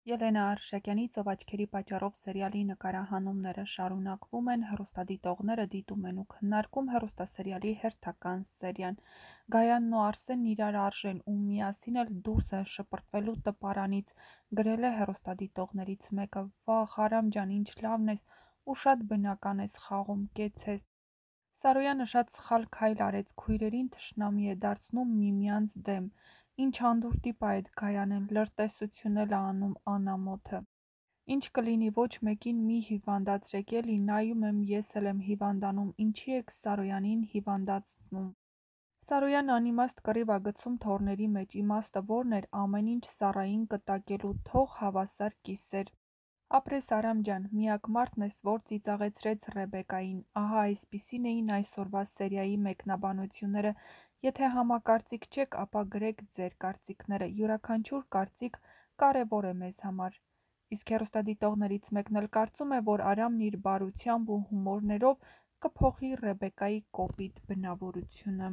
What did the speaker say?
Ելենա Արշակյանի «Ծովաչքերի պատճառով» սերիալի նկարահանումները շարունակվում են, հեռուստադիտողները դիտում են ու քննարկում հեռուստասերիալի հերթական սերիան։ Գայանն ու Արսենն իրար արժեն ու միասին էլ դուրս են շպրտվելու տպարանից, գրել է հեռուստադիտողներից մեկը. «Վաղ, Արամ ջան, ինչ լավն ես ու շատ բնական ես խաղում, կեցես»։ Սարոյանը շատ սխալ քայլ արեց, քույրերին թշնամի է դարձնում միմյանց դեմ։ Ինչ անդուր տիպ ա էդ Գայանն, լրտեսություն էլ ա անում Աննամոթը։ Ինչ կլինի, ոչ մեկին մի հիվանդացրեք էլի, նայում եմ ես էլ եմ հիվանդանում, ինչի եք Սարոյանին հիվանդացնում։ Սարոյանը անիմաստ կռիվ ա գցում թոռների մեջ, իմաստը որն էր, ամեն ինչ Սառային կտակելու, թող հավասար կիսեր։ Ապրես Արամ ջան, միակ մարդն ես, որ ծիծաղեցրեց Ռեբեկային։ Ահա այսպիսին էին այսօրվա սերիայի մեկնաբանությունները։ Եթե համակարծիք չեք, ապա գրեք ձեր կարծիքները, յուրաքանչյուր կարծիք կարևոր է մեզ համար։ Իսկ հեռուստադիտողներից մեկն էլ կարծում է, որ Արամն իր բարությամբ ու հումորներով կփոխի Ռեբեկայի կոպիտ բնավորությունը։